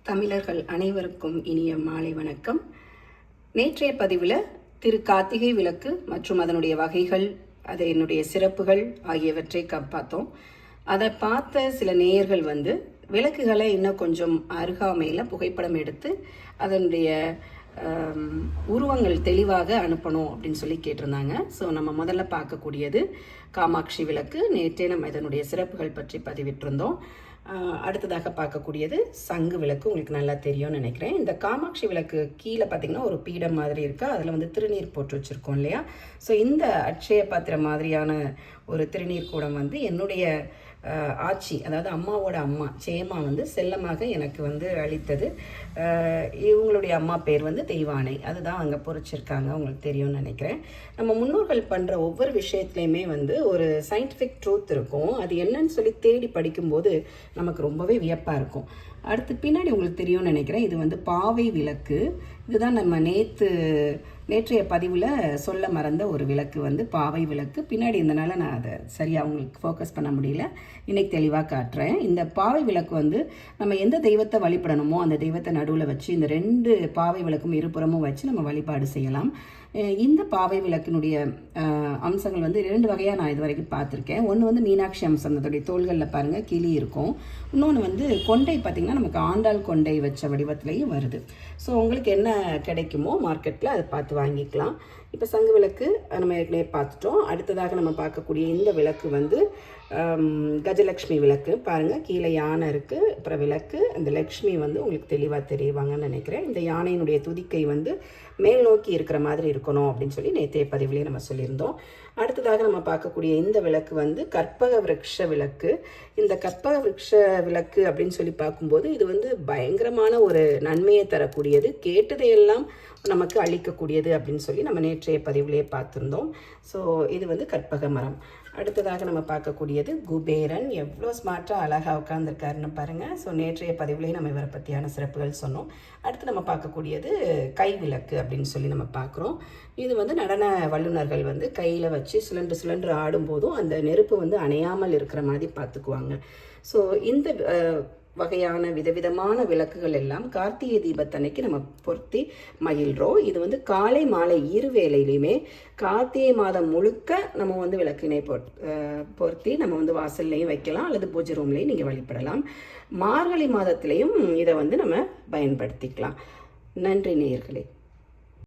தமிழர்கள் அனைவருக்கும் இனிய மாலை வணக்கம். நேற்றைய பதிவில் திரு கார்த்திகை விளக்கு மற்றும் அதனுடைய வகைகள், அதனுடைய சிறப்புகள் ஆகியவற்றை பார்த்தோம். அதை பார்த்த சில நேயர்கள் விளக்குகளை இன்னும் கொஞ்சம் அருகாமையில் புகைப்படம் எடுத்து அதனுடைய உருவங்கள் தெளிவாக அனுப்பணும் அப்படின்னு சொல்லி கேட்டிருந்தாங்க. ஸோ நம்ம முதல்ல பார்க்கக்கூடியது காமாட்சி விளக்கு. நேற்றே நம்ம இதனுடைய சிறப்புகள் பற்றி பதிவிட்டிருந்தோம். அடுத்ததாக பார்க்கக்கூடியது சங்கு விளக்கு. உங்களுக்கு நல்லா தெரியும்னு நினைக்கிறேன். இந்த காமாட்சி விளக்கு கீழே பார்த்தீங்கன்னா ஒரு பீடம் மாதிரி இருக்கு. அதில் திருநீர் போட்டு வச்சுருக்கோம் இல்லையா? ஸோ இந்த அட்சய பாத்திரம் மாதிரியான ஒரு திருநீர் கூடம் என்னுடைய ஆட்சி, அதாவது அம்மாவோட அம்மா சேமா செல்லமாக எனக்கு அளித்தது. இவங்களுடைய அம்மா பேர் தெய்வானை. அதுதான் அங்கே பொறிச்சிருக்காங்க. உங்களுக்கு தெரியும்னு நினைக்கிறேன். நம்ம முன்னோர்கள் பண்ணுற ஒவ்வொரு விஷயத்துலையுமே ஒரு சயின்டிஃபிக் ட்ரூத் இருக்கும். அது என்னன்னு சொல்லி தேடி படிக்கும்போது நமக்கு ரொம்பவே வியப்பாக இருக்கும். அடுத்து பின்னாடி உங்களுக்கு தெரியும்னு நினைக்கிறேன். இது பாவை விளக்கு. இதுதான் நம்ம நேற்றைய பதிவில் சொல்ல மறந்த ஒரு விளக்கு பாவை விளக்கு. பின்னாடி இருந்தனால நான் அதை சரியாக உங்களுக்கு ஃபோக்கஸ் பண்ண முடியல. இன்னைக்கு தெளிவாக காட்டுறேன். இந்த பாவை விளக்கு நம்ம எந்த தெய்வத்தை வழிபடணுமோ அந்த தெய்வத்தை நடுவில் வச்சு இந்த 2 பாவை விளக்கும் இருபுறமும் வச்சு நம்ம வழிபாடு செய்யலாம். இந்த பாவை விளக்கினுடைய அம்சங்கள் 2 வகையாக நான் இது வரைக்கும் பார்த்துருக்கேன். ஒன்று மீனாட்சி அம்சம், அதோடைய தோள்களில் பாருங்கள் கிளி இருக்கும். இன்னொன்று கொண்டை பார்த்திங்கன்னா நமக்கு ஆண்டாள் கொண்டை வச்ச வடிவத்திலையும் வருது. ஸோ உங்களுக்கு என்ன கிடைக்குமோ மார்க்கெட்டில் அதை பார்த்து வாங்கிக்கலாம். இப்போ சங்கு விளக்கு நம்ம ஏற்கனவே பார்த்துட்டோம். அடுத்ததாக நம்ம பார்க்கக்கூடிய இந்த விளக்கு கஜலக்ஷ்மி விளக்கு. பாருங்கள், கீழே யானை இருக்குது, அப்புறம் விளக்கு. அந்த லக்ஷ்மி உங்களுக்கு தெளிவாக தெரியுவாங்கன்னு நினைக்கிறேன். இந்த யானையினுடைய துதிக்கை மேல் நோக்கி இருக்கிற மாதிரி இருக்கணும் அப்படின்னு சொல்லி நேற்றைய பதிவுலேயே நம்ம சொல்லியிருந்தோம். அடுத்ததாக நம்ம பார்க்கக்கூடிய இந்த விளக்கு கற்பக விருட்ச விளக்கு. இந்த கற்பக விருட்ச விளக்கு அப்படின்னு சொல்லி பார்க்கும்போது இது பயங்கரமான ஒரு நன்மையை தரக்கூடியது, கேட்டதையெல்லாம் நமக்கு அளிக்கக்கூடியது அப்படின்னு சொல்லி நம்ம நேற்றைய பதிவுலேயே பார்த்துருந்தோம். ஸோ இது கற்பக மரம். அடுத்ததாக நம்ம பார்க்கக்கூடியது குபேரன். எவ்வளோ ஸ்மார்ட்டாக அழகாக உட்காந்துருக்காருன்னு பாருங்கள். ஸோ நேற்றைய பதிவுலேயே நம்ம இவரை பற்றியான சிறப்புகள் சொன்னோம். அடுத்து நம்ம பார்க்கக்கூடியது கை விளக்கு அப்படின்னு சொல்லி நம்ம பார்க்குறோம். இது நடன வல்லுநர்கள் கையில் வச்சு சுழன்று ஆடும்போதும் அந்த நெருப்பு அணையாமல் இருக்கிற மாதிரி பார்த்துக்குவாங்க. ஸோ இந்த வகையான விதவிதமான விளக்குகள் எல்லாம் கார்த்திகை தீபத்தன்னைக்கு நம்ம பொருத்தி மகிழ்கிறோம். இது காலை மாலை வேளையிலையுமே கார்த்திகை மாதம் முழுக்க நம்ம விளக்கினை பொருத்தி நம்ம வாசல்லையும் வைக்கலாம், அல்லது பூஜை ரூம்லையும் நீங்கள் வழிபடலாம். மார்கழி மாதத்திலையும் இதை நம்ம பயன்படுத்திக்கலாம். நன்றி நேயர்களே.